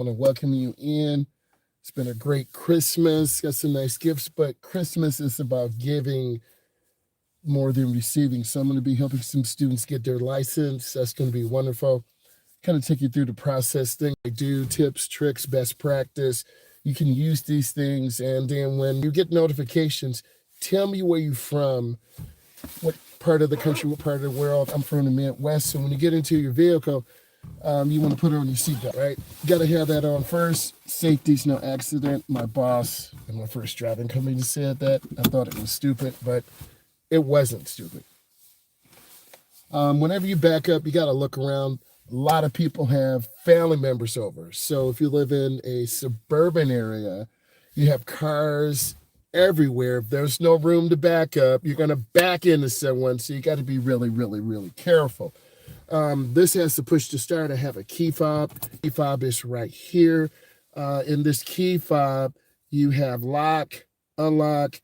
want to welcome you in. It's been a great Christmas. Got some nice gifts, but Christmas is about giving more than receiving. So I'm going to be helping some students get their license. That's going to be wonderful. Kind of take you through the process, thing I do, tips, tricks, best practice. You can use these things, and then when you get notifications, tell me where you're from, what part of the country, what part of the world. I'm from the Midwest, so when you get into your vehicle, you want to put it on your seatbelt, right? You got to have that on first. Safety's no accident. My boss in my first driving company said that. I thought it was stupid, but it wasn't stupid. Whenever you back up, you got to look around. A lot of people have family members over. So if you live in a suburban area, you have cars everywhere. If there's no room to back up, you're going to back into someone. So you got to be really, really, really careful. This has to push to start. I have a key fob. Key fob is right here. In this key fob, you have lock, unlock.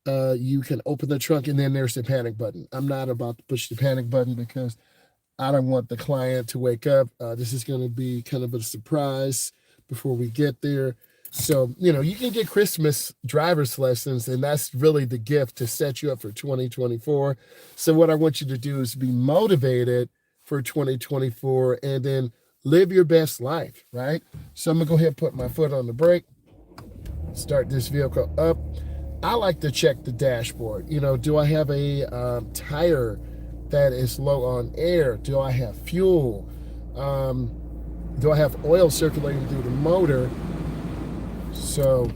You can open the trunk, and then there's the panic button. I'm not about to push the panic button because I don't want the client to wake up. This is going to be kind of a surprise before we get there. So, you can get Christmas driver's lessons, and that's really the gift to set you up for 2024. So what I want you to do is be motivated for 2024 and then live your best life, right? So I'm going to go ahead and put my foot on the brake, start this vehicle up. I like to check the dashboard. Do I have a tire that is low on air? Do I have fuel? Do I have oil circulating through the motor? So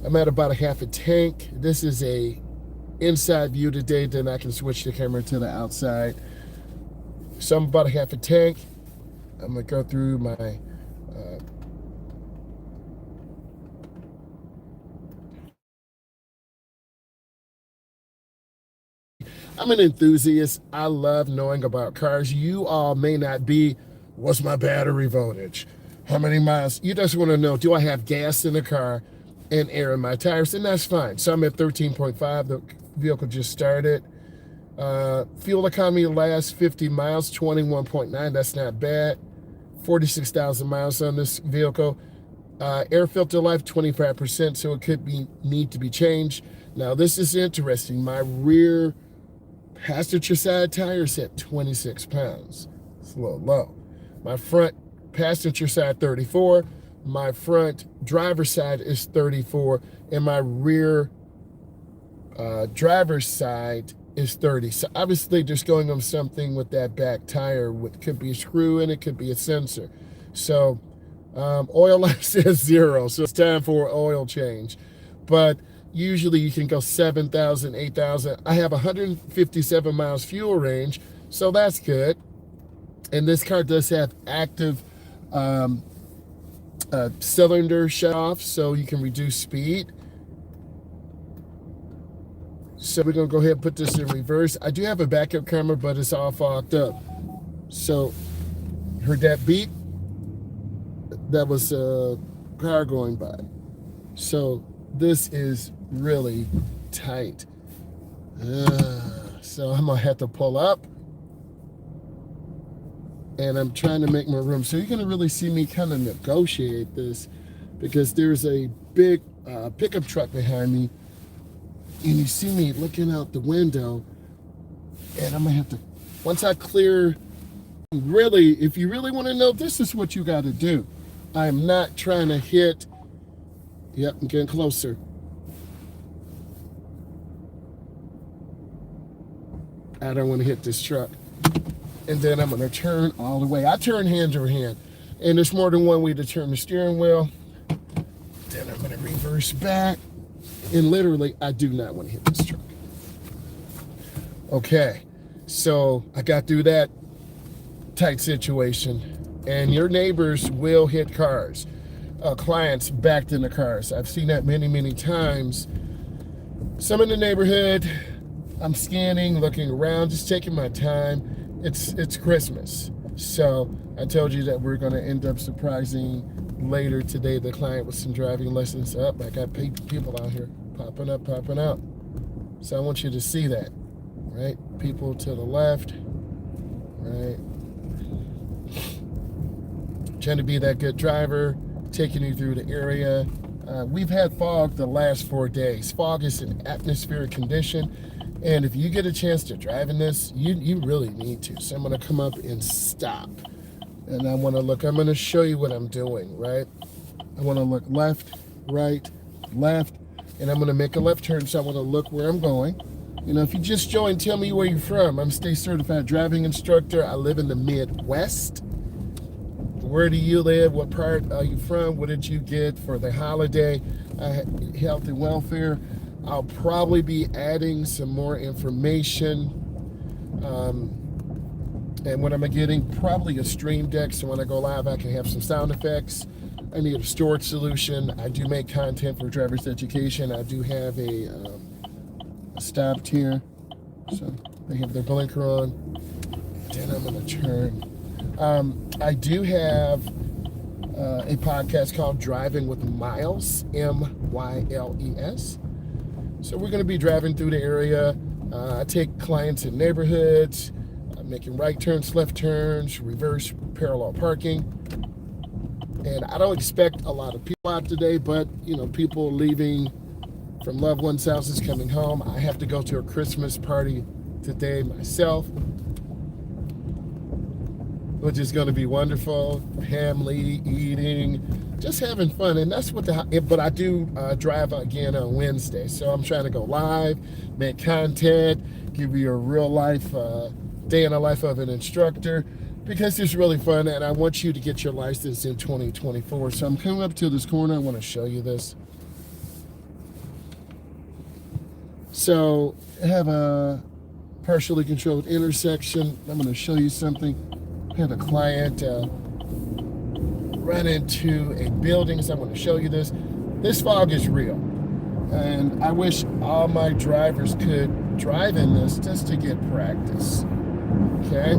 I'm at about a half a tank. This is a inside view today, then I can switch the camera to the outside. So I'm about a half a tank. I'm gonna go through my I'm an enthusiast. I love knowing about cars. You all may not be. What's my battery voltage? How many miles? You just want to know, do I have gas in the car and air in my tires? And that's fine. So I'm at 13.5. The vehicle just started. Fuel economy last 50 miles, 21.9. That's not bad. 46,000 miles on this vehicle. Air filter life, 25%, so it could need to be changed. Now, this is interesting. My rear passenger side tire is at 26 pounds. It's a little low. My front passenger side 34. My front driver's side is 34, and my rear driver's side is 30. So obviously just going on something with that back tire. It could be a screw and it could be a sensor. So oil life says 0, so it's time for an oil change. But usually you can go 7,000, 8,000. I have 157 miles fuel range, so that's good. And this car does have active cylinder shut off, so you can reduce speed. So we're going to go ahead and put this in reverse. I do have a backup camera, but it's all fogged up. So, heard that beep? That was a car going by. So, this is really tight. So, I'm going to have to pull up. And I'm trying to make more room. So, you're going to really see me kind of negotiate this because there's a big pickup truck behind me. And you see me looking out the window, and I'm gonna have to, once I clear, really, if you really want to know, this is what you got to do. I'm not trying to hit, yep, I'm getting closer. I don't want to hit this truck. And then I'm gonna turn all the way. I turn hand over hand, and there's more than one way to turn the steering wheel. Then I'm gonna reverse back. And literally, I do not want to hit this truck. Okay, so I got through that tight situation. And your neighbors will hit cars. Clients backed into cars. I've seen that many, many times. Some in the neighborhood, I'm scanning, looking around, just taking my time. It's Christmas. So I told you that we're going to end up surprising later today the client with some driving lessons. Up, I got people out here popping up, popping out. So I want you to see that, right? People to the left, right? trying to be that good driver, taking you through the area. We've had fog the last 4 days. Fog is an atmospheric condition, and if you get a chance to drive in this, you really need to. So I'm going to come up and stop, and I want to look. I'm going to show you what I'm doing, right? I want to look left, right, left, and I'm going to make a left turn, so I want to look where I'm going. You know, if you just joined, tell me where you're from. I'm a state certified driving instructor. I live in the Midwest. Where do you live? What part are you from? What did you get for the holiday? Health and welfare. I'll probably be adding some more information. And what am I getting? Probably a stream deck, so when I go live, I can have some sound effects. I need a storage solution. I do make content for driver's education. I do have a stopped here, so they have their blinker on. Then I'm going to turn. I do have a podcast called Driving with Myles, M-Y-L-E-S. So we're going to be driving through the area. I take clients in neighborhoods, making right turns, left turns, reverse parallel parking. And I don't expect a lot of people out today, but you know, people leaving from loved ones' houses coming home. I have to go to a Christmas party today myself, which is going to be wonderful. Family, eating, just having fun. And that's what but I do drive again on Wednesday. So I'm trying to go live, make content, give you a real life day in the life of an instructor, because it's really fun and I want you to get your license in 2024. So I'm coming up to this corner. I want to show you this. So I have a partially controlled intersection. I'm going to show you something. I had a client run into a building, so I'm going to show you this. This fog is real, and I wish all my drivers could drive in this just to get practice. Okay,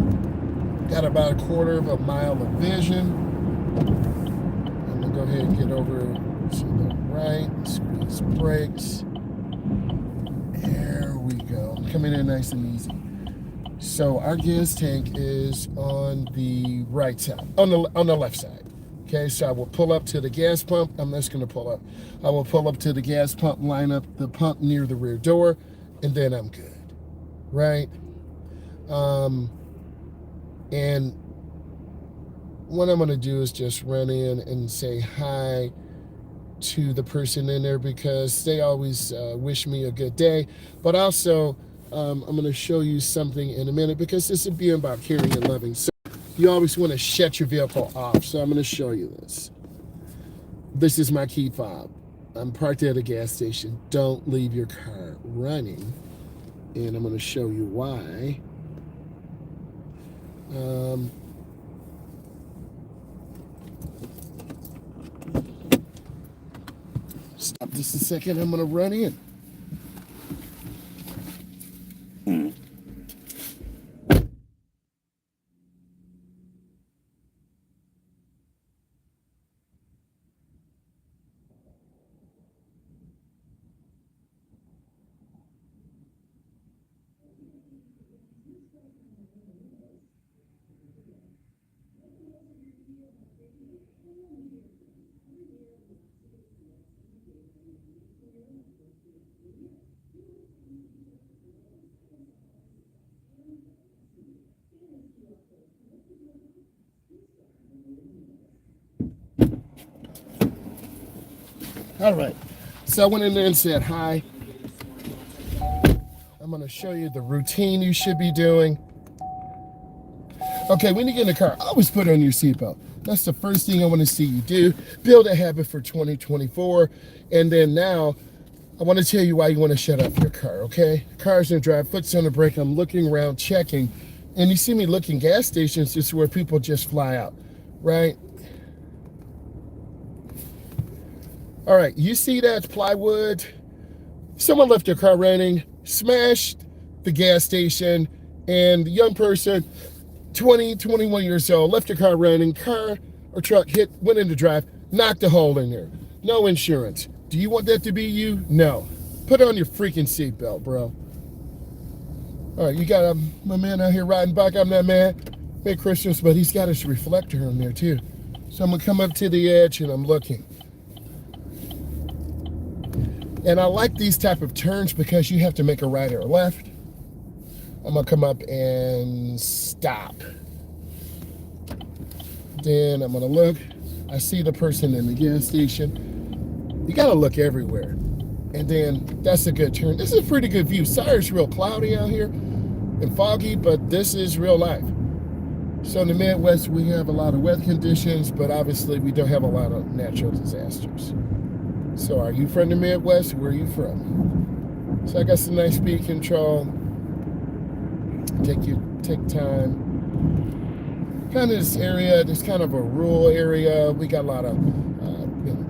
got about 1/4 mile of vision. I'm going to go ahead and get over to the right, squeeze brakes. There we go. Coming in nice and easy. So our gas tank is on the right side, on the left side. Okay, so I will pull up to the gas pump. I'm just going to pull up. I will pull up to the gas pump, line up the pump near the rear door, and then I'm good, right? And what I'm going to do is just run in and say hi to the person in there, because they always wish me a good day. But also, I'm going to show you something in a minute, because this is being about caring and loving. So you always want to shut your vehicle off. So I'm going to show you this. This is my key fob. I'm parked at a gas station. Don't leave your car running. And I'm going to show you why. Stop just a second. I'm going to run in. All right, so I went in there and said hi. I'm going to show you the routine you should be doing. Okay, when you get in the car, always put on your seatbelt. That's the first thing I want to see you do. Build a habit for 2024. And then now, I want to tell you why you want to shut off your car, okay? Car's in drive, foot's on the brake. I'm looking around, checking. And you see me looking gas stations, this is where people just fly out, right? All right, you see that plywood? Someone left their car running, smashed the gas station, and the young person, 20, 21 years old, left their car running, car or truck went into drive, knocked a hole in there. No insurance. Do you want that to be you? No. Put on your freaking seatbelt, bro. All right, you got my man out here riding bike. I'm that man. Merry Christmas, but he's got his reflector on there too. So I'm gonna come up to the edge and I'm looking. And I like these type of turns because you have to make a right or a left. I'm gonna come up and stop. Then I'm gonna look. I see the person in the gas station. You gotta look everywhere. And then that's a good turn. This is a pretty good view. Sorry it's real cloudy out here and foggy, but this is real life. So in the Midwest, we have a lot of weather conditions, but obviously we don't have a lot of natural disasters. So are you from the Midwest? Where are you from? So I got some nice speed control. Take time. Kind of this area, this kind of a rural area. We got a lot of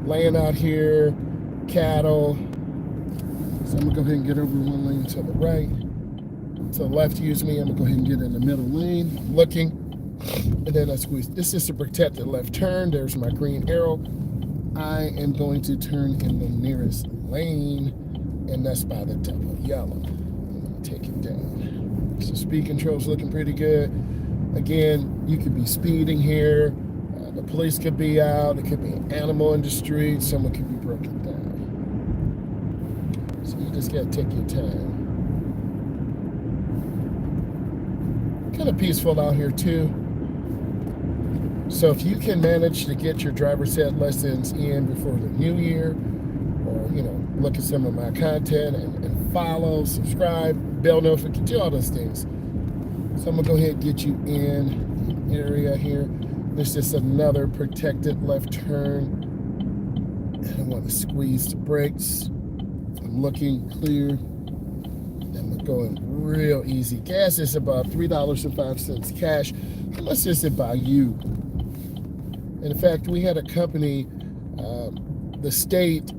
land out here, cattle. So I'm gonna go ahead and get over one lane to the right. To the left, use me. I'm gonna go ahead and get in the middle lane. I'm looking, and then I squeeze. This is a protected left turn. There's my green arrow. I am going to turn in the nearest lane, and that's by the double yellow. I'm gonna take it down. So speed control's looking pretty good. Again, you could be speeding here. The police could be out. It could be an animal in the street. Someone could be broken down. So you just gotta take your time. Kind of peaceful out here too. So if you can manage to get your driver's ed lessons in before the new year, or look at some of my content and follow, subscribe, bell notification, do all those things. So I'm gonna go ahead and get you in the area here. There's just another protected left turn. And I want to squeeze the brakes. I'm looking clear. I'm going real easy. Gas is about $3.05 cash. How much is it by you? In fact, we had a company, the state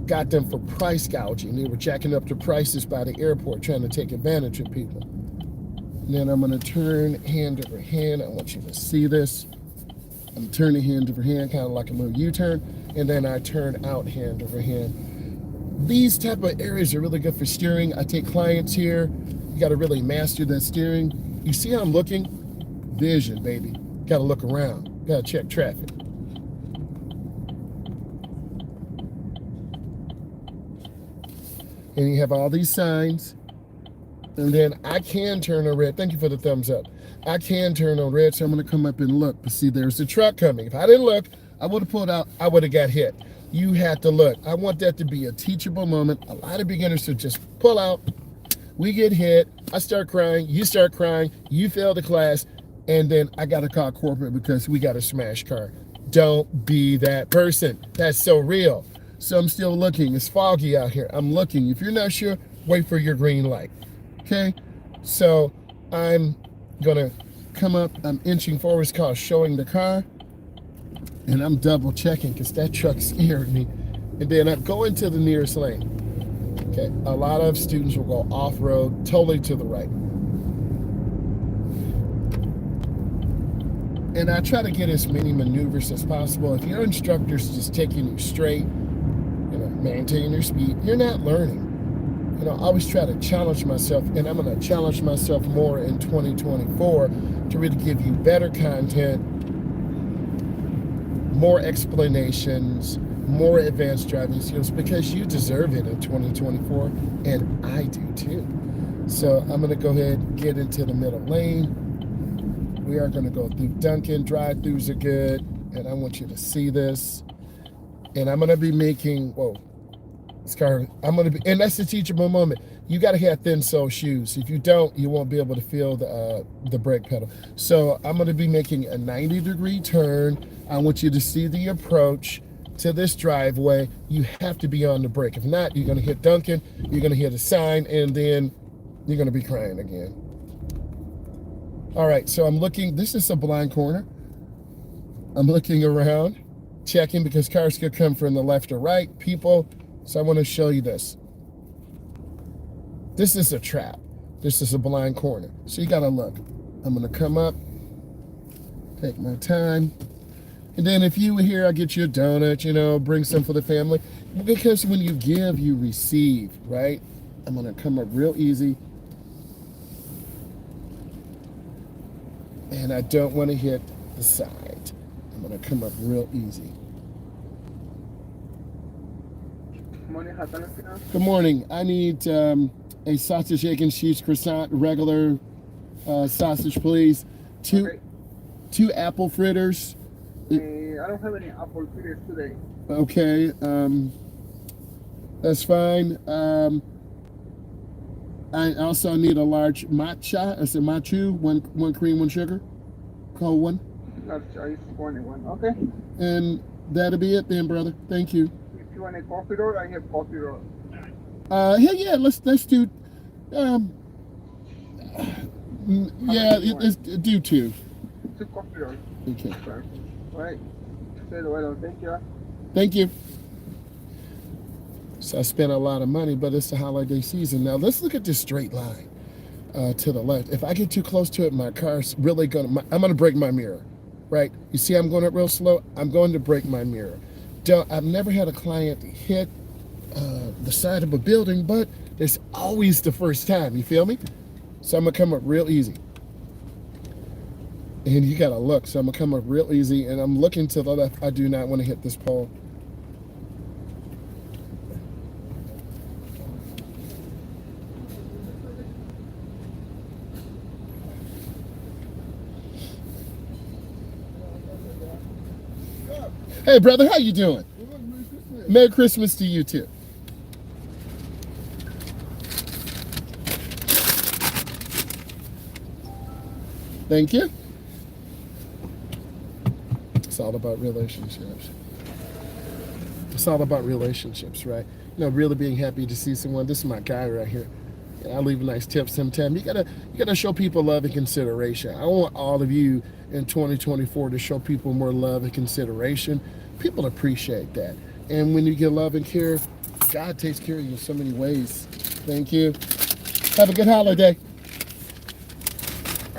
got them for price gouging. They were jacking up the prices by the airport, trying to take advantage of people. And then I'm gonna turn hand over hand. I want you to see this. I'm turning hand over hand, kind of like a little U-turn, and then I turn out hand over hand. These type of areas are really good for steering. I take clients here. You gotta really master that steering. You see how I'm looking? Vision, baby. Gotta look around. Gotta check traffic. And you have all these signs. And then I can turn on red. Thank you for the thumbs up. I can turn on red, so I'm gonna come up and look. But see, there's a truck coming. If I didn't look, I would have pulled out, I would have got hit. You have to look. I want that to be a teachable moment. A lot of beginners to just pull out. We get hit. I start crying. You start crying. You fail the class. And then I got to call corporate because we got a smash car. Don't be that person. That's so real. So I'm still looking. It's foggy out here. I'm looking. If you're not sure, wait for your green light. Okay? So I'm going to come up. I'm inching forward. It's called showing the car. And I'm double checking because that truck scared me. And then I go into the nearest lane. Okay, a lot of students will go off-road, totally to the right. And I try to get as many maneuvers as possible. If your instructor's just taking you straight, maintain your speed, you're not learning. I always try to challenge myself, and I'm gonna challenge myself more in 2024 to really give you better content, more explanations, more advanced driving skills, because you deserve it in 2024, and I do too. So I'm gonna go ahead and get into the middle lane. We are gonna go through Duncan. Drive-throughs are good, and I want you to see this. And I'm gonna be making, this car, and that's the teachable moment. You gotta have thin sole shoes. If you don't, you won't be able to feel the brake pedal. So I'm gonna be making a 90-degree turn. I want you to see the approach to this driveway. You have to be on the brake. If not, you're gonna hit Duncan, you're gonna hit a sign, and then you're gonna be crying again. All right, so I'm looking, this is a blind corner. I'm looking around, checking because cars could come from the left or right, people. So I wanna show you this. This is a trap. This is a blind corner. So you gotta look. I'm gonna come up, take my time. And then if you were here, I'll get you a donut, bring some for the family. Because when you give, you receive, right? I'm gonna come up real easy. And I don't wanna hit the side. I'm gonna come up real easy. Morning, how can I help you? Good morning. I need a sausage, egg, and cheese croissant, regular sausage, please. Two Okay. two apple fritters. I don't have any apple fritters today. Okay, that's fine. I also need a large matcha. I said matcha, one cream, one sugar, cold one. Not choice, one. Okay. And that'll be it then, brother. Thank you. If you want a coffee roll, I have coffee roll. Yeah, let's do. Um, yeah, let's do two. 2 coffee rolls. Okay. Sorry. All right. Say well, thank you. Thank you. So I spent a lot of money, but it's the holiday season. Now let's look at this straight line to the left. If I get too close to it, my car's really I'm gonna break my mirror, right? You see I'm going up real slow? I'm going to break my mirror. I've never had a client hit the side of a building, but there's always the first time, you feel me? So I'm gonna come up real easy. And you gotta look, so I'm gonna come up real easy, and I'm looking to the left. I do not wanna hit this pole. Hey brother, how you doing? Merry Christmas to you too. Thank you. It's all about relationships. It's all about relationships, right? You know, really being happy to see someone. This is my guy right here. I leave a nice tip sometime. You gotta show people love and consideration. I want all of you in 2024 to show people more love and consideration. People appreciate that. And when you get love and care, God takes care of you in so many ways. Thank you. Have a good holiday.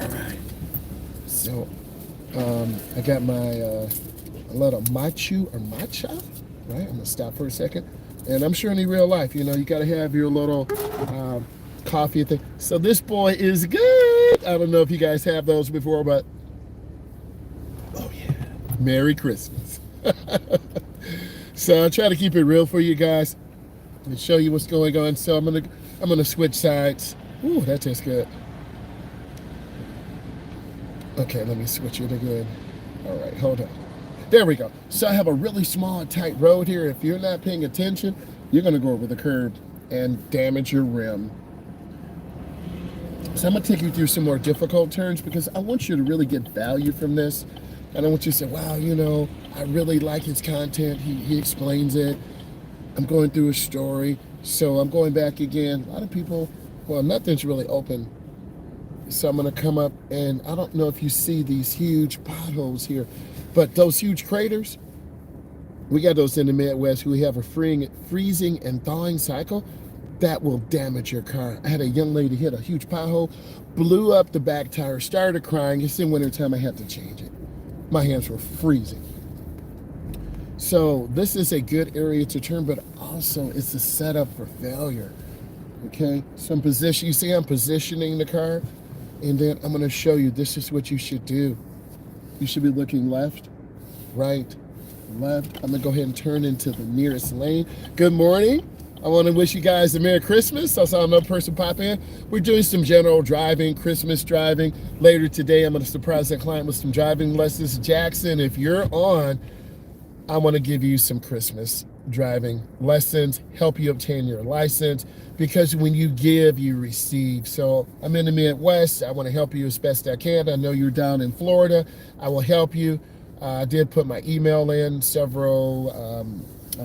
All right. So I got my a little machu or matcha, right? I'm gonna stop for a second. And I'm sure in real life, you know, you gotta have your little coffee thing. So this boy is good. I don't know if you guys have those before, but oh yeah, Merry Christmas. So I try to keep it real for you guys and show you what's going on. So I'm gonna switch sides. Ooh, that tastes good. Okay, let me switch it again. All right, hold on. There we go. So I have a really small, tight road here. If you're not paying attention, you're gonna go over the curb and damage your rim. So I'm gonna take you through some more difficult turns because I want you to really get value from this. And I want you to say, wow, you know, I really like his content. He explains it. I'm going through a story. So I'm going back again. A lot of people, well, nothing's really open. So I'm gonna come up, and I don't know if you see these huge potholes here, but those huge craters, we got those in the Midwest. We have a freezing and thawing cycle that will damage your car. I had a young lady hit a huge pothole, blew up the back tire, started crying. It's in wintertime, I had to change it. My hands were freezing. So this is a good area to turn, but also it's a setup for failure. Okay, so you see I'm positioning the car, and then I'm gonna show you this is what you should do. You should be looking left, right, left. I'm gonna go ahead and turn into the nearest lane. Good morning. I want to wish you guys a Merry Christmas. I saw another person pop in. We're doing some general driving, Christmas driving. Later today, I'm going to surprise that client with some driving lessons. Jackson, if you're on, I want to give you some Christmas driving lessons, help you obtain your license, because when you give, you receive. So I'm in the Midwest. I want to help you as best I can. I know you're down in Florida. I will help you. I did put my email in several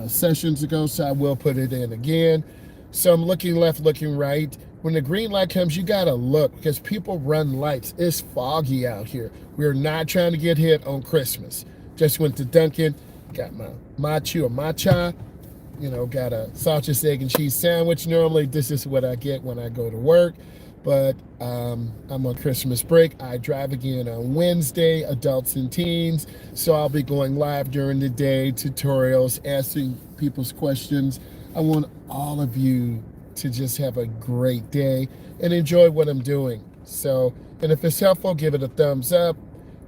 sessions ago, so I will put it in again. So I'm looking left, looking right. When the green light comes, you gotta look because people run lights. It's foggy out here. We're not trying to get hit on Christmas. Just went to Dunkin', got my machu or matcha, you know, got a sausage, egg, and cheese sandwich. Normally, this is what I get when I go to work, but I'm on Christmas break. I drive again on Wednesday, adults and teens, so I'll be going live during the day, tutorials, answering people's questions. I want all of you to just have a great day and enjoy what I'm doing. So, and if it's helpful, give it a thumbs up,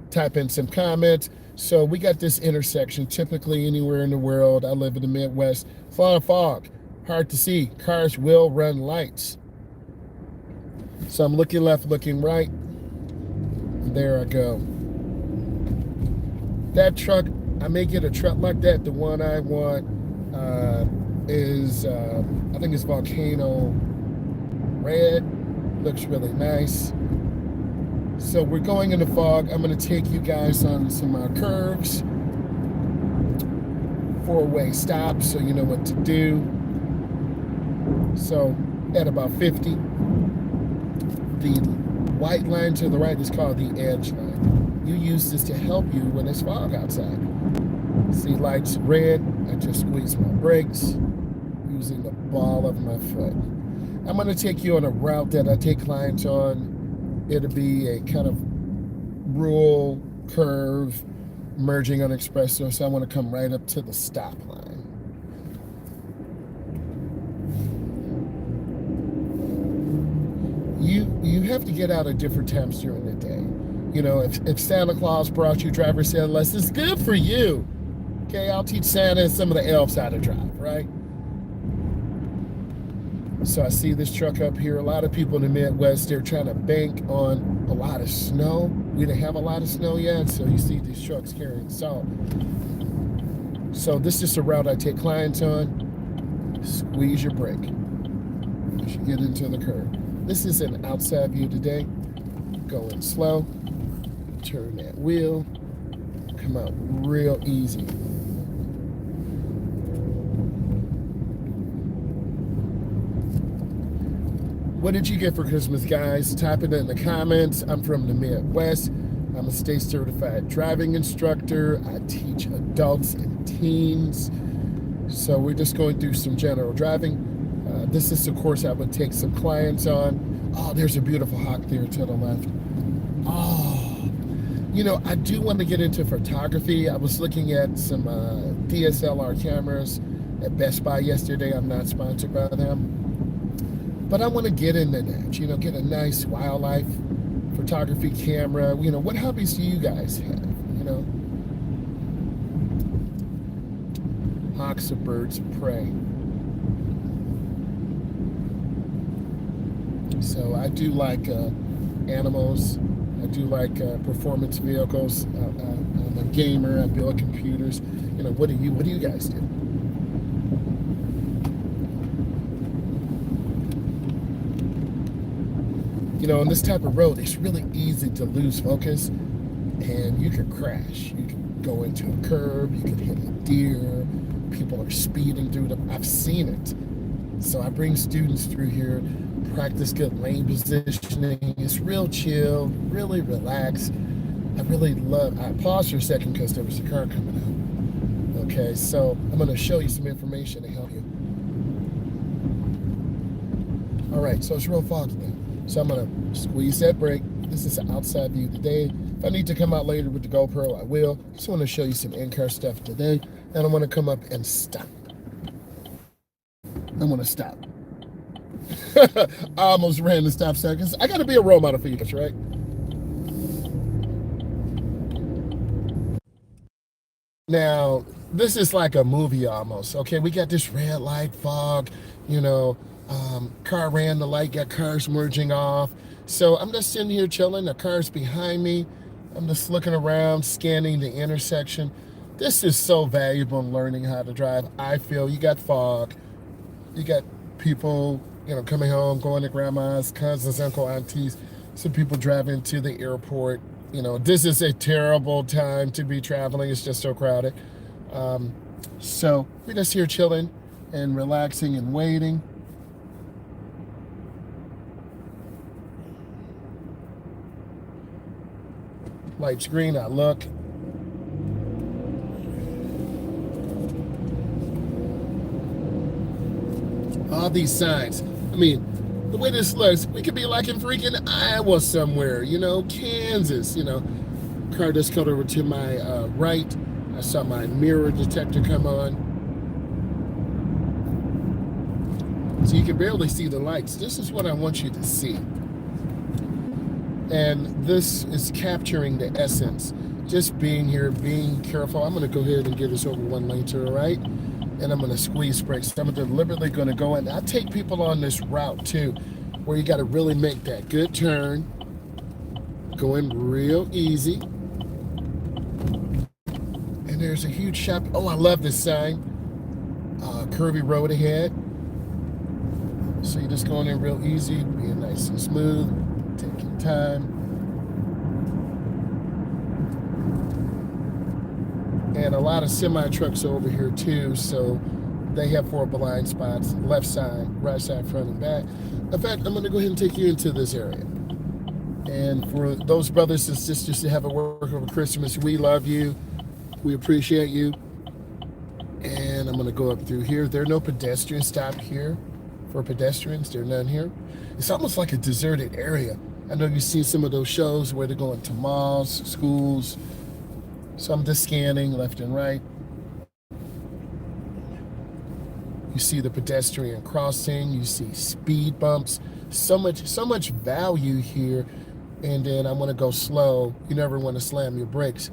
type in some comments. So we got this intersection. Typically, anywhere in the world, I live in the Midwest. It's a lot of fog, hard to see. Cars will run lights. So I'm looking left, looking right. And there I go. That truck, I may get a truck like that. The one I want is, I think it's Volcano Red. Looks really nice. So we're going in the fog. I'm going to take you guys on some curves, four-way stops, so you know what to do. So at about 50, the white line to the right is called the edge line. You use this to help you when it's fog outside. See lights red, I just squeeze my brakes using the ball of my foot. I'm going to take you on a route that I take clients on. It'll be a kind of rural curve merging on expresso, so I want to come right up to the stop line. You have to get out at different times during the day. You know, if Santa Claus brought you driver's ed lessons, it's good for you. Okay, I'll teach Santa and some of the elves how to drive, right? So I see this truck up here. A lot of people in the Midwest, they're trying to bank on a lot of snow. We didn't have a lot of snow yet, so you see these trucks carrying salt. So this is the route I take clients on. Squeeze your brake as you get into the curve. This is an outside view today. Going slow. Turn that wheel. Come out real easy. What did you get for Christmas, guys? Type it in the comments. I'm from the Midwest. I'm a state certified driving instructor. I teach adults and teens. So we're just going through some general driving. This is the course I would take some clients on. Oh, there's a beautiful hawk there to the left. Oh, you know, I do want to get into photography. I was looking at some DSLR cameras at Best Buy yesterday. I'm not sponsored by them. But I want to get into that, you know, get a nice wildlife photography camera. You know, what hobbies do you guys have, you know? Hawks are birds of prey. So I do like animals. I do like performance vehicles. I'm a gamer. I build computers. You know, what do you guys do? You know, on this type of road, it's really easy to lose focus, and you could crash. You can go into a curb. You can hit a deer. People are speeding through them. I've seen it. So I bring students through here, practice good lane positioning. It's real chill, really relaxed. I paused for a second because there was a car coming out. Okay, so I'm going to show you some information to help you. All right, so it's real foggy now. So I'm going to squeeze that brake. This is an outside view today. If I need to come out later with the GoPro, I will. Just want to show you some in-car stuff today. And I want to come up and stop. I want to stop. I almost ran the stop sign because I got to be a role model for you guys, right? Now, this is like a movie almost. Okay, we got this red light fog, you know, car ran the light, got cars merging off. So I'm just sitting here chilling. The car's behind me. I'm just looking around, scanning the intersection. This is so valuable in learning how to drive. I feel you got fog. You got people, you know, coming home, going to grandma's, cousins, uncle, aunties. Some people driving to the airport. You know, this is a terrible time to be traveling. It's just so crowded. So we're just here chilling and relaxing and waiting. Light's green, I look. All these signs. I mean, the way this looks, we could be like in freaking Iowa somewhere, you know, Kansas, you know. Car just cut over to my right. I saw my mirror detector come on. So you can barely see the lights. This is what I want you to see. And this is capturing the essence. just being here, being careful. I'm going to go ahead and get us over one lane to the right, and I'm going to squeeze brakes. I'm deliberately going to go in. I take people on this route too, where you got to really make that good turn, going real easy. And there's a huge shop. Oh, I love this sign. Curvy road ahead. So you're just going in real easy, being nice and smooth, taking time. And a lot of semi trucks over here too, so they have 4 blind spots, left side, right side, front and back. In fact, I'm going to go ahead and take you into this area. And for those brothers and sisters that have a work over Christmas, we love you. We appreciate you. And I'm going to go up through here. There are no pedestrians stopped here for pedestrians. There are none here. It's almost like a deserted area. I know you've seen some of those shows where they're going to malls, schools. So I'm just scanning left and right. You see the pedestrian crossing. You see speed bumps. So much value here. And then I'm going to go slow. You never want to slam your brakes.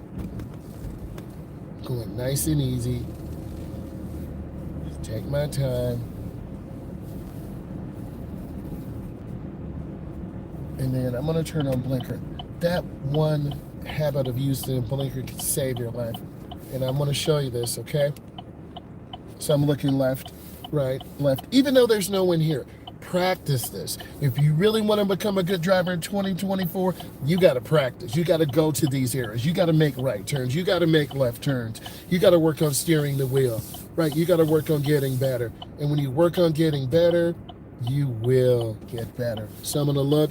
Going nice and easy. Just take my time. And then I'm going to turn on blinker. That one habit of using a blinker can save your life. And I'm going to show you this, okay? So I'm looking left, right, left. Even though there's no one here, practice this. If you really want to become a good driver in 2024, you got to practice. You got to go to these areas. You got to make right turns. You got to make left turns. You got to work on steering the wheel, right? You got to work on getting better. And when you work on getting better, you will get better. So I'm going to look,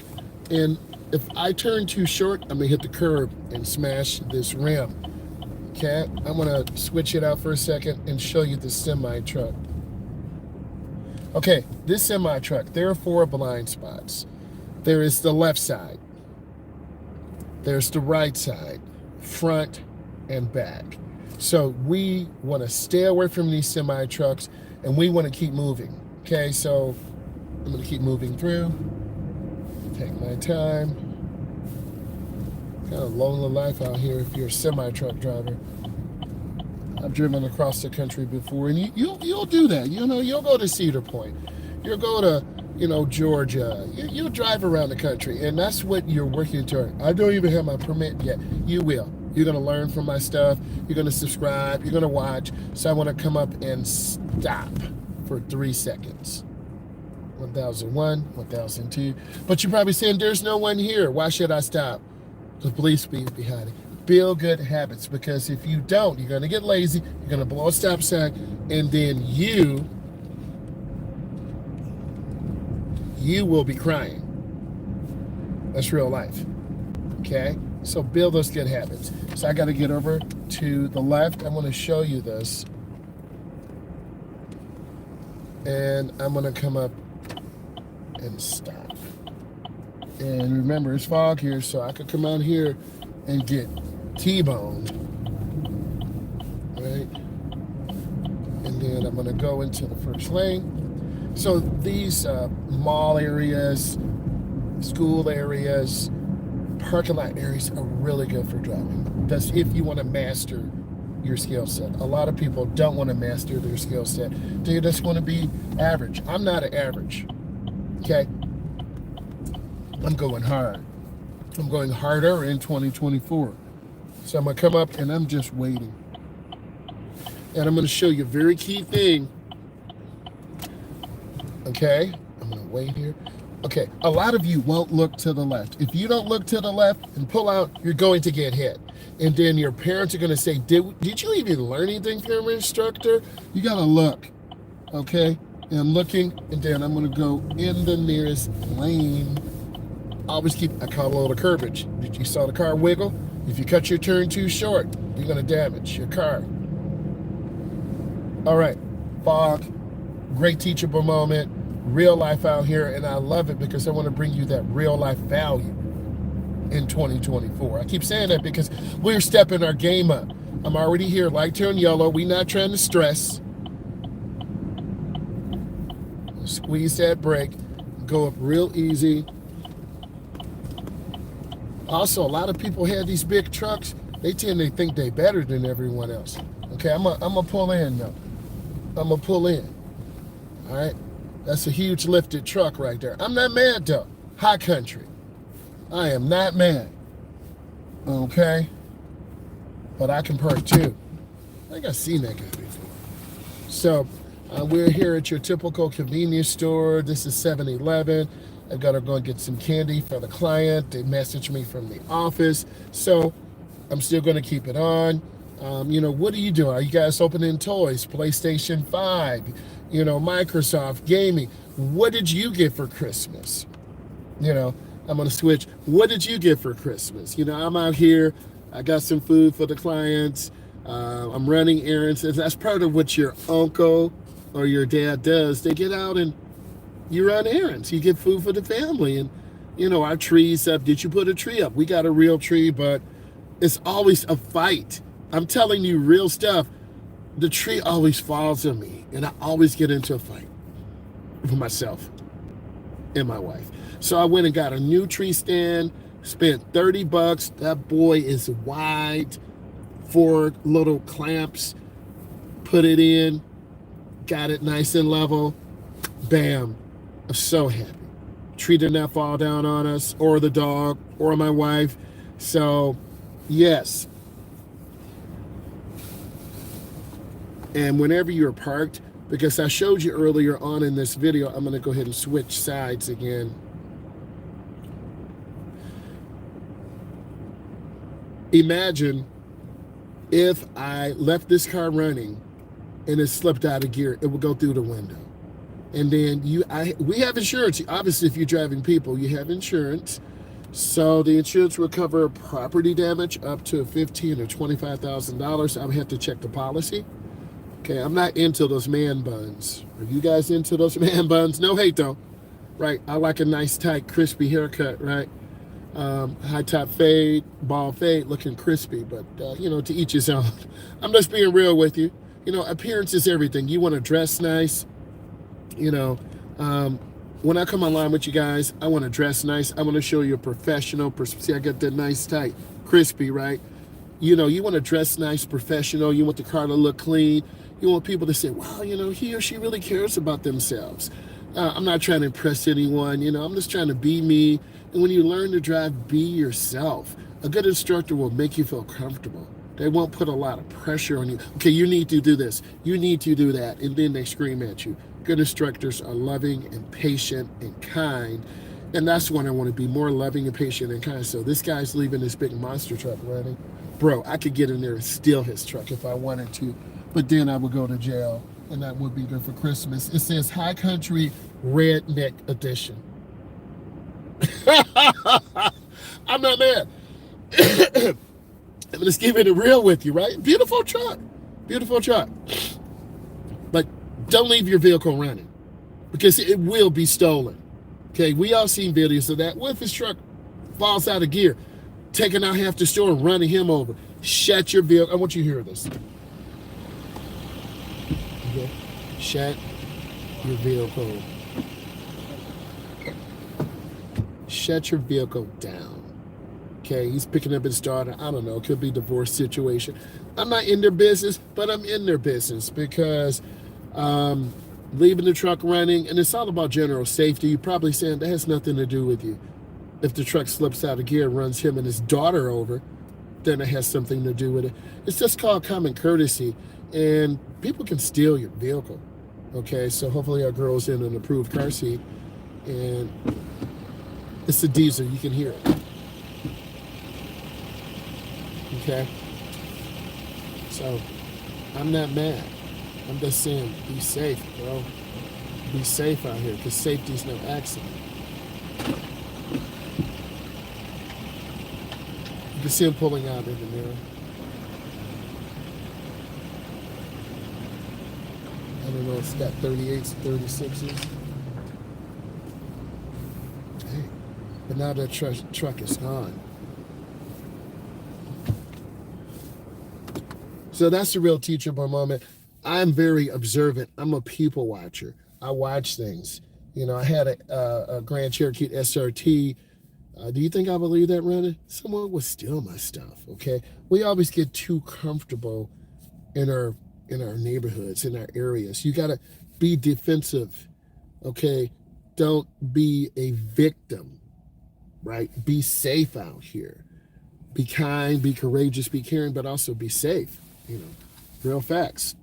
and if I turn too short, I'm going to hit the curb and smash this rim. Okay, I'm going to switch it out for a second and show you the semi truck. Okay, this semi truck, there are 4 blind spots. There is the left side. There's the right side, front and back. So we want to stay away from these semi trucks, and we want to keep moving. Okay, so I'm going to keep moving through. Take my time. Kind of lonely life out here if you're a semi truck driver. I've driven across the country before, and you'll do that. You know, you'll go to Cedar Point, you'll go to Georgia. You'll drive around the country, and that's what you're working toward. I don't even have my permit yet. You will. You're gonna learn from my stuff. You're gonna subscribe. You're gonna watch. So I want to come up and stop for 3 seconds. 1001, 1002. But you're probably saying there's no one here. Why should I stop? The police be behind it. Build good habits, because if you don't, you're going to get lazy, you're going to blow a stop sign, and then you will be crying. That's real life. Okay? So build those good habits. So I got to get over to the left. I'm going to show you this. And I'm going to come up and stop. And remember, it's fog here, so I could come out here and get T-boned, right? And then I'm gonna go into the first lane. So these mall areas, school areas, parking lot areas are really good for driving. That's if you want to master your skill set. A lot of people don't want to master their skill set. They just want to be average. I'm not an average, okay? I'm going hard. I'm going harder in 2024. So I'm going to come up and I'm just waiting. And I'm going to show you a very key thing. Okay? I'm going to wait here. Okay, a lot of you won't look to the left. If you don't look to the left and pull out, you're going to get hit. And then your parents are going to say, did you even learn anything from your instructor? You got to look. Okay? And I'm looking, and then I'm going to go in the nearest lane. Always I call it a little curbage. Did you saw the car wiggle? If you cut your turn too short, you're going to damage your car. All right, fog, great teachable moment, real life out here, and I love it because I want to bring you that real life value in 2024. I keep saying that because we're stepping our game up. I'm already here, light turn yellow. We're not trying to stress. Squeeze that brake, go up real easy. Also, a lot of people have these big trucks. They tend to think they better than everyone else. Okay, I'm gonna pull in though. I'm gonna pull in. All right, that's a huge lifted truck right there. I'm not mad though. High country. I am not mad. Okay, but I can park too. I think I've seen that guy before. So we're here at your typical convenience store. This is 7-Eleven. I gotta go and get some candy for the client. They messaged me from the office. So I'm still gonna keep it on. What are you doing? Are you guys opening toys? PlayStation 5, Microsoft gaming. What did you get for Christmas? You know, I'm gonna switch. What did you get for Christmas? I'm out here. I got some food for the clients. I'm running errands. And that's part of what your uncle or your dad does. They get out and you run errands. You get food for the family. And, our tree's up. Did you put a tree up? We got a real tree, but it's always a fight. I'm telling you real stuff. The tree always falls on me, and I always get into a fight for myself and my wife. So I went and got a new tree stand, spent $30. That boy is wide, 4 little clamps, put it in, got it nice and level. Bam. I'm so happy. Tree did not fall down on us or the dog or my wife. So, yes. And whenever you're parked, because I showed you earlier on in this video, I'm going to go ahead and switch sides again. Imagine if I left this car running and it slipped out of gear, it would go through the window. And then we have insurance. Obviously, if you're driving people, you have insurance. So the insurance will cover property damage up to $15,000 or $25,000. I would have to check the policy. Okay, I'm not into those man buns. Are you guys into those man buns? No hate though, right? I like a nice tight, crispy haircut, right? High top fade, bald fade, looking crispy, but to each his own. I'm just being real with you. Appearance is everything. You want to dress nice. When I come online with you guys, I want to dress nice. I want to show you a professional. See, I got that nice tight, crispy, right? You want to dress nice, professional. You want the car to look clean. You want people to say, wow, he or she really cares about themselves. I'm not trying to impress anyone. I'm just trying to be me. And when you learn to drive, be yourself. A good instructor will make you feel comfortable. They won't put a lot of pressure on you. Okay, you need to do this. You need to do that. And then they scream at you. Good instructors are loving and patient and kind. And that's when I want to be, more loving and patient and kind. So this guy's leaving this big monster truck running. Bro, I could get in there and steal his truck if I wanted to. But then I would go to jail. And that would be good for Christmas. It says High Country Redneck Edition. I'm not mad. I'm just keeping it real with you, right? Beautiful truck. Beautiful truck. But don't leave your vehicle running because it will be stolen. Okay, we all seen videos of that. What if his truck falls out of gear? Taking out half the store and running him over. Shut your vehicle. I want you to hear this. Okay. Shut your vehicle. Shut your vehicle down. Okay, he's picking up his daughter. I don't know. It could be a divorce situation. I'm not in their business, but I'm in their business because leaving the truck running, and it's all about general safety. You're probably saying that has nothing to do with you. If the truck slips out of gear and runs him and his daughter over, then it has something to do with it. It's just called common courtesy, and people can steal your vehicle. Okay, so hopefully our girl's in an approved car seat, and it's a diesel. You can hear it. Okay, so I'm not mad. I'm just saying, be safe, bro. Be safe out here, because safety's no accident. You can see him pulling out in the mirror. I don't know if it's got 38s, 36s. Hey, but now that truck is gone. So that's the real teachable moment. I'm very observant. I'm a people watcher. I watch things. I had a Grand Cherokee SRT Do you think I believe that, Randy? Someone would steal my stuff, okay? We always get too comfortable in our neighborhoods, in our areas. You gotta be defensive, okay? Don't be a victim, right? Be safe out here. Be kind, be courageous, be caring, but also be safe. You know, real facts.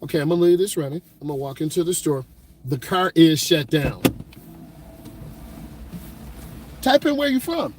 Okay, I'm gonna leave this running. I'm gonna walk into the store. The car is shut down. Type in where you're from.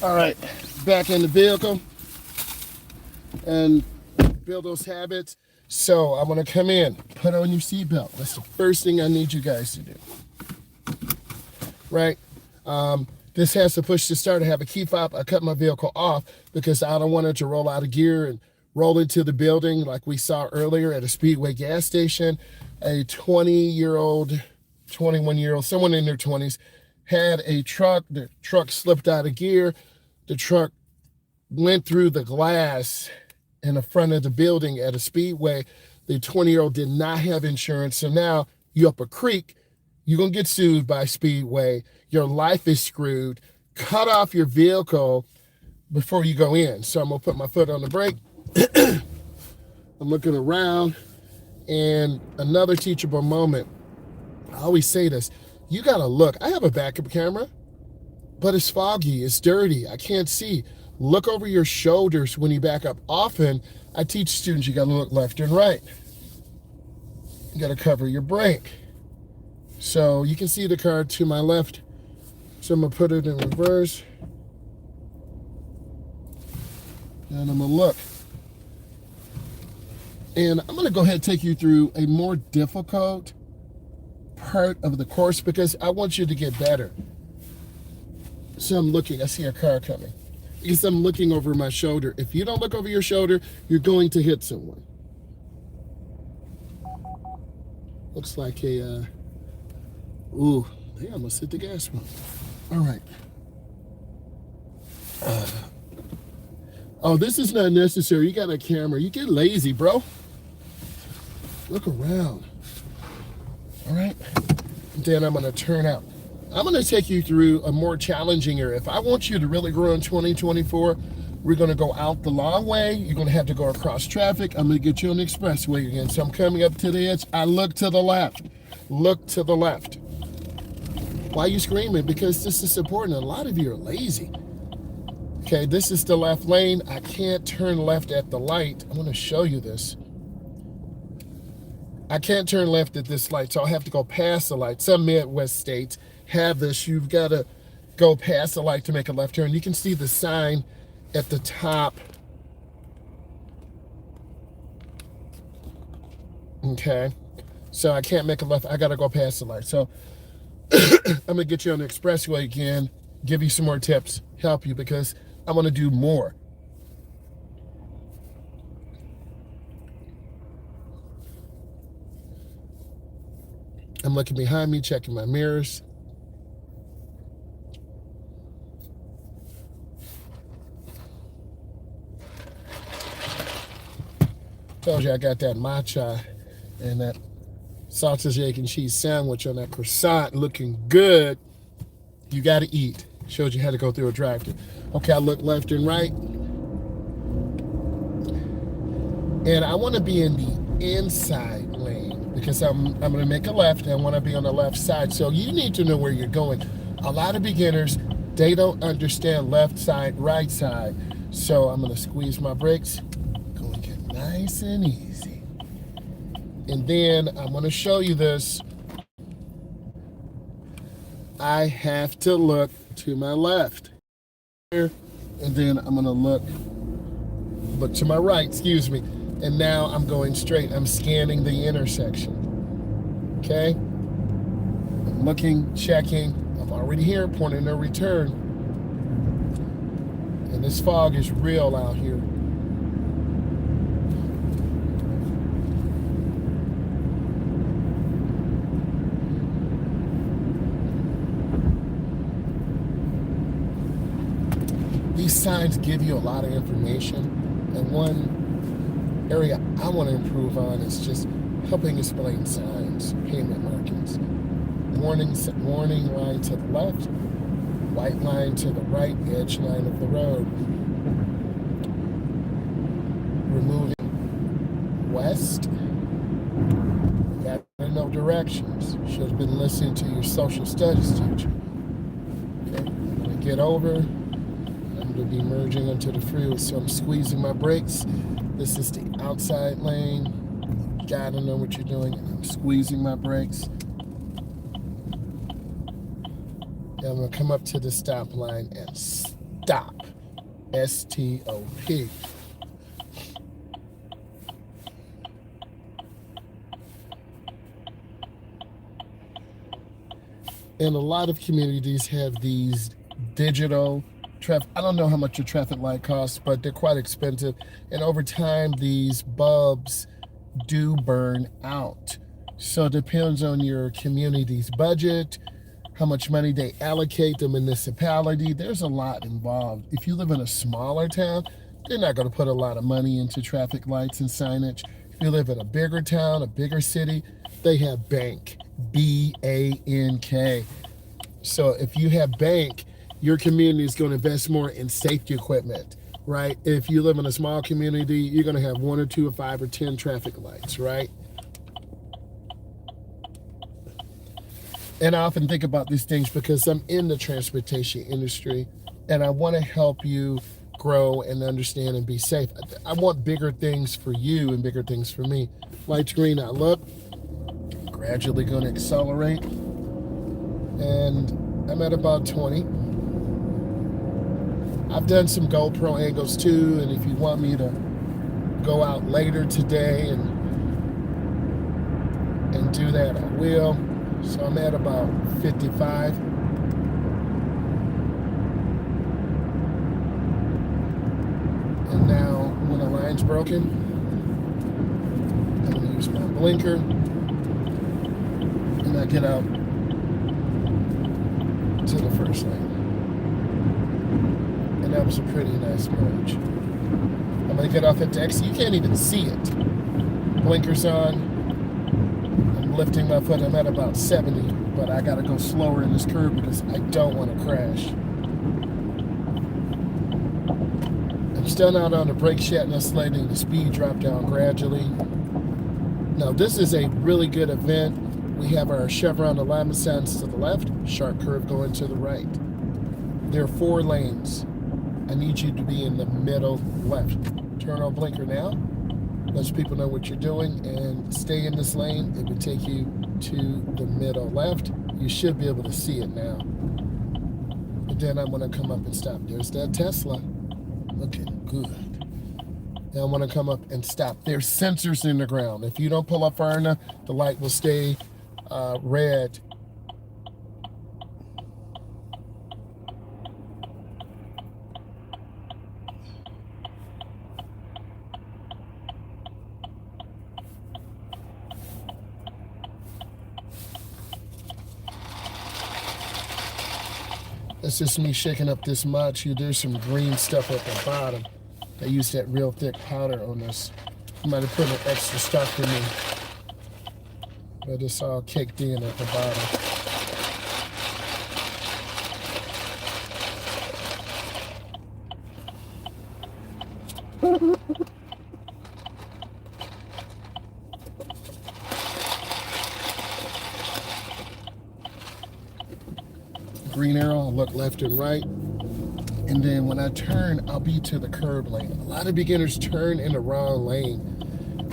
All right, back in the vehicle and build those habits. So I'm gonna come in, put on your seatbelt. That's the first thing I need you guys to do, right? This has to push to start. I have a key fob. I cut my vehicle off because I don't want it to roll out of gear and roll into the building like we saw earlier at a Speedway gas station. A 20-year-old, 21-year-old, someone in their 20s, had a truck. The truck slipped out of gear. The truck went through the glass in the front of the building at a Speedway. The 20-year-old did not have insurance. So now you up a creek. You're going to get sued by Speedway. Your life is screwed. Cut off your vehicle before you go in. So I'm going to put my foot on the brake. I'm looking around. And another teachable moment. I always say this. You got to look. I have a backup camera, but it's foggy. It's dirty. I can't see. Look over your shoulders when you back up. Often, I teach students you got to look left and right. You got to cover your brake. So you can see the car to my left. So I'm going to put it in reverse. And I'm going to look. And I'm going to go ahead and take you through a more difficult part of the course because I want you to get better. So I'm looking. I see a car coming. Because I'm looking over my shoulder. If you don't look over your shoulder, you're going to hit someone. Looks like a... ooh, they almost hit the gas pump. All right. Oh, this is not necessary. You got a camera. You get lazy, bro. Look around. All right. Then I'm going to turn out. I'm going to take you through a more challenging area. If I want you to really grow in 2024, we're going to go out the long way. You're going to have to go across traffic. I'm going to get you on the expressway again. So I'm coming up to the edge. I look to the left. Look to the left. Why are you screaming? Because this is important. A lot of you are lazy. Okay, this is the left lane. I can't turn left at the light. I'm going to show you this. I can't turn left at this light, so I'll have to go past the light. Some Midwest states have this. You've got to go past the light to make a left turn. You can see the sign at the top. Okay, so I can't make a left. I got to go past the light. So I'm going to get you on the expressway again, give you some more tips, help you, because I want to do more. I'm looking behind me, checking my mirrors. Told you I got that matcha and that sausage, egg, and cheese sandwich on that croissant looking good. You got to eat. Showed you how to go through a drive-thru. Okay, I look left and right. And I want to be in the inside lane because I'm going to make a left and I want to be on the left side. So you need to know where you're going. A lot of beginners, they don't understand left side, right side. So I'm going to squeeze my brakes. Going to get nice and easy. And then I'm going to show you this. I have to look to my left. And then I'm going to look to my right, excuse me. And now I'm going straight. I'm scanning the intersection. Okay? I'm looking, checking. I'm already here, point of no return. And this fog is real out here. These signs give you a lot of information. And one area I want to improve on is just helping explain signs, payment markings. Warning line to the left, white line to the right, edge line of the road. Removing west. Got to know directions. Should have been listening to your social studies teacher. Okay, I'm going to get over. I'm going to be merging onto the freeway, so I'm squeezing my brakes. This is the outside lane. You gotta know what you're doing. I'm squeezing my brakes. And I'm gonna come up to the stop line and stop. S-T-O-P. And a lot of communities have these digital I don't know how much a traffic light costs, but they're quite expensive. And over time, these bulbs do burn out. So it depends on your community's budget, how much money they allocate the municipality. There's a lot involved. If you live in a smaller town, they're not going to put a lot of money into traffic lights and signage. If you live in a bigger town, a bigger city, they have bank, B-A-N-K. So if you have bank, your community is going to invest more in safety equipment, right? If you live in a small community, you're going to have 1 or 2 or 5 or 10 traffic lights, right? And I often think about these things because I'm in the transportation industry and I want to help you grow and understand and be safe. I want bigger things for you and bigger things for me. Lights green, I look, gradually going to accelerate. And I'm at about 20. I've done some GoPro angles too, and if you want me to go out later today and do that, I will. So I'm at about 55. And now when the line's broken, I'm going to use my blinker and I get out to the first lane. And that was a pretty nice merge. I'm going to get off at the exit. You can't even see it. Blinkers on. I'm lifting my foot. I'm at about 70, but I got to go slower in this curve because I don't want to crash. I'm still not on the brake yet, and that's letting the speed drop down gradually. Now, this is a really good event. We have our chevron alignment signs to the left, sharp curve going to the right. There are 4 lanes. I need you to be in the middle left. Turn on blinker now. Lets people know what you're doing, and stay in this lane. It would take you to the middle left. You should be able to see it now. And then I'm going to come up and stop. There's that Tesla. Looking good. Now I'm going to come up and stop. There's sensors in the ground. If you don't pull up far enough, the light will stay red. That's just me shaking up this mod. There's some green stuff at the bottom. I used that real thick powder on this. I might have put an extra stock in me, but it's all caked in at the bottom. Green arrow, I'll look left and right. And then when I turn, I'll be to the curb lane. A lot of beginners turn in the wrong lane.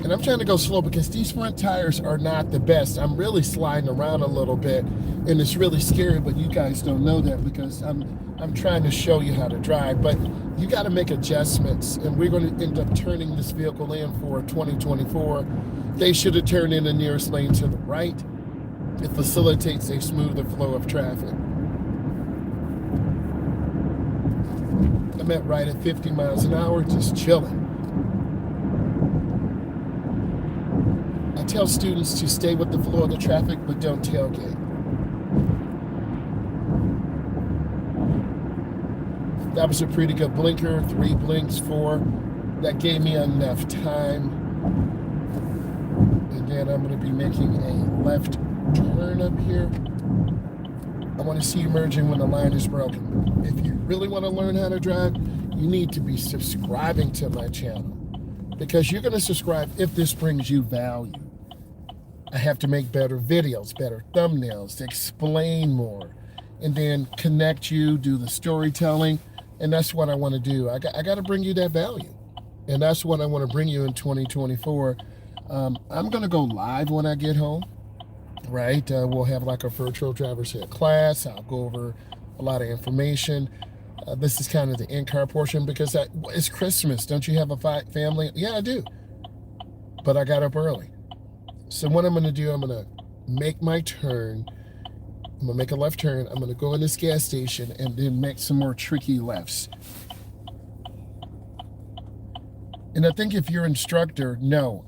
And I'm trying to go slow because these front tires are not the best. I'm really sliding around a little bit, and it's really scary, but you guys don't know that because I'm trying to show you how to drive. But you got to make adjustments, and we're going to end up turning this vehicle in for 2024. They should have turned in the nearest lane to the right. It facilitates a smoother flow of traffic. I'm at right at 50 miles an hour, just chilling. I tell students to stay with the flow of the traffic, but don't tailgate. That was a pretty good blinker, 3 blinks, 4. That gave me enough time. And then I'm going to be making a left turn up here. I want to see you merging when the line is broken. If you really want to learn how to drive, you need to be subscribing to my channel, because you're going to subscribe if this brings you value. I have to make better videos, better thumbnails, explain more, and then connect you, do the storytelling, and that's what I want to do. I got to bring you that value, and that's what I want to bring you in 2024. I'm going to go live when I get home. Right, we'll have like a virtual driver's ed class. I'll go over a lot of information. This is kind of the in-car portion because it's Christmas. Don't you have a family? Yeah, I do. But I got up early. So what I'm going to do, I'm going to make my turn. I'm going to make a left turn. I'm going to go in this gas station and then make some more tricky lefts. And I think if you're instructor,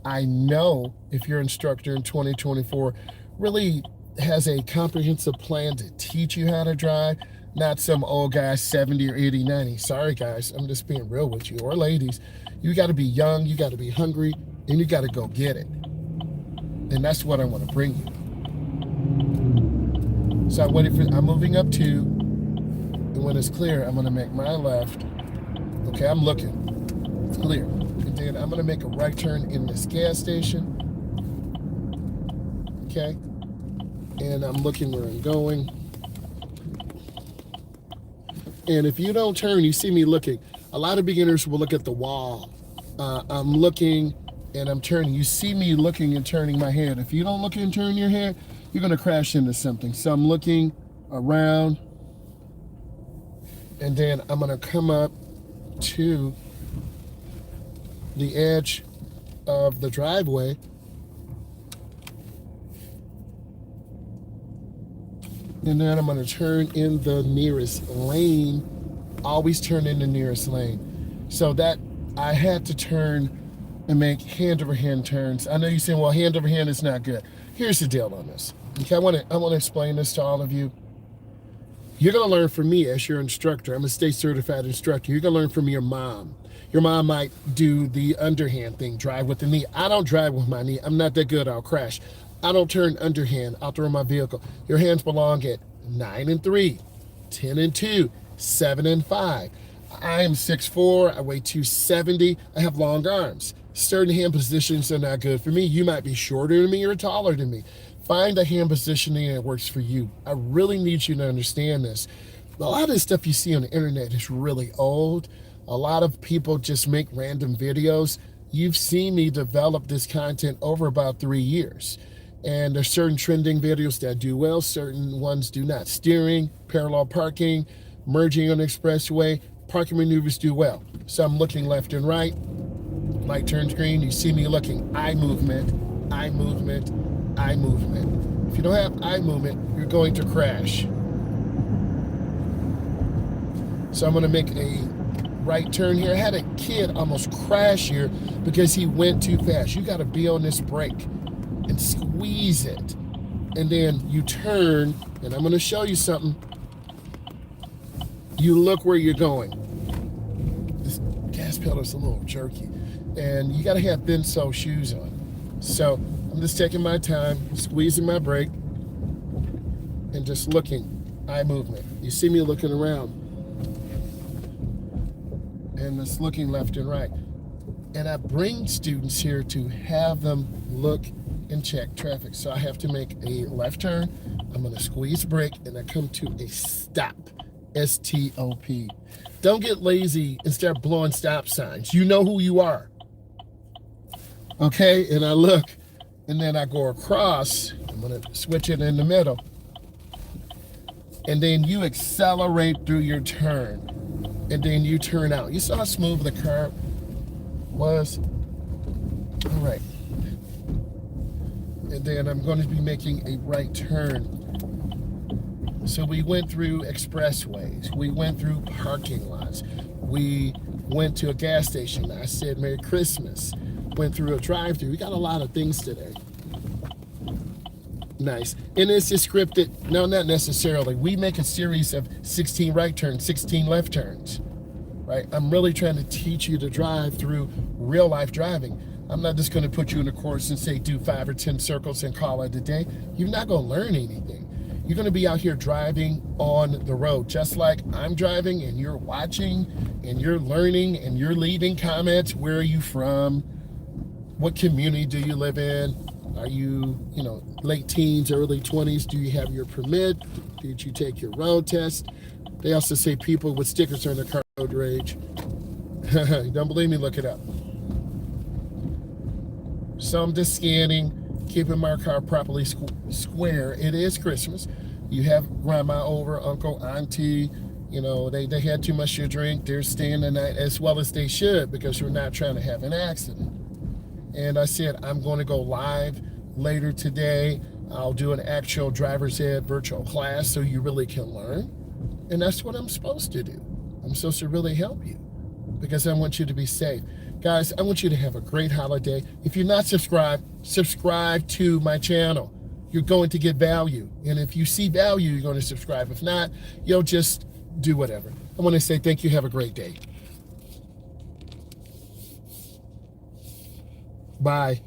I know if you're instructor in 2024, really has a comprehensive plan to teach you how to drive, not some old guy 70 or 80, 90. Sorry, guys, I'm just being real with you, or ladies. You got to be young, you got to be hungry, and you got to go get it. And that's what I want to bring you. So I'm moving up 2, and when it's clear, I'm going to make my left. Okay, I'm looking. It's clear. And then I'm going to make a right turn in this gas station. Okay, and I'm looking where I'm going. And if you don't turn, you see me looking. A lot of beginners will look at the wall. I'm looking and I'm turning. You see me looking and turning my head. If you don't look and turn your head, you're going to crash into something. So I'm looking around, and then I'm going to come up to the edge of the driveway. And then I'm going to turn in the nearest lane. Always turn in the nearest lane. So that I had to turn and make hand over hand turns. I know you're saying, well, hand over hand is not good. Here's the deal on this. Okay, I want to explain this to all of you. You're going to learn from me as your instructor. I'm a state certified instructor. You're going to learn from your mom. Your mom might do the underhand thing, drive with the knee. I don't drive with my knee. I'm not that good. I'll crash. I don't turn underhand. I'll throw my vehicle. Your hands belong at 9 and 3, 10 and 2, 7 and 5. I am 6'4". I weigh 270. I have long arms. Certain hand positions are not good for me. You might be shorter than me or taller than me. Find a hand positioning that works for you. I really need you to understand this. A lot of the stuff you see on the internet is really old. A lot of people just make random videos. You've seen me develop this content over about 3 years. And there's certain trending videos that do well, certain ones do not. Steering, parallel parking, merging on the expressway, parking maneuvers do well. So I'm looking left and right. Light turns green, you see me looking. Eye movement, eye movement, eye movement. If you don't have eye movement, you're going to crash. So I'm going to make a right turn here. I had a kid almost crash here because he went too fast. You got to be on this brake and squeeze it. And then you turn, and I'm going to show you something. You look where you're going. This gas pedal is a little jerky. And you got to have thin sole shoes on. So I'm just taking my time, squeezing my brake, and just looking. Eye movement. You see me looking around. And just looking left and right. And I bring students here to have them look and check traffic. So I have to make a left turn. I'm going to squeeze brake, and I come to a stop. S-T-O-P. Don't get lazy and start blowing stop signs. You know who you are. Okay, and I look, and then I go across. I'm going to switch it in the middle. And then you accelerate through your turn. And then you turn out. You saw how smooth the car was? All right. And then I'm going to be making a right turn. So we went through expressways. We went through parking lots. We went to a gas station. I said Merry Christmas. Went through a drive-thru. We got a lot of things today. Nice. And it's just scripted. No, not necessarily. We make a series of 16 right turns, 16 left turns. Right? I'm really trying to teach you to drive through real life driving. I'm not just going to put you in a course and say do 5 or 10 circles and call it a day. You're not going to learn anything. You're going to be out here driving on the road, just like I'm driving, and you're watching and you're learning and you're leaving comments. Where are you from? What community do you live in? Are you, late teens, early 20s? Do you have your permit? Did you take your road test? They also say people with stickers on their car road rage. You don't believe me? Look it up. So I'm just scanning, keeping my car properly square. It is Christmas. You have grandma over, uncle, auntie. They had too much to drink. They're staying the night as well as they should, because we're not trying to have an accident. And I said, I'm going to go live later today. I'll do an actual driver's ed virtual class so you really can learn. And that's what I'm supposed to do. I'm supposed to really help you because I want you to be safe. Guys, I want you to have a great holiday. If you're not subscribed, subscribe to my channel. You're going to get value. And if you see value, you're going to subscribe. If not, you'll just do whatever. I want to say thank you. Have a great day. Bye.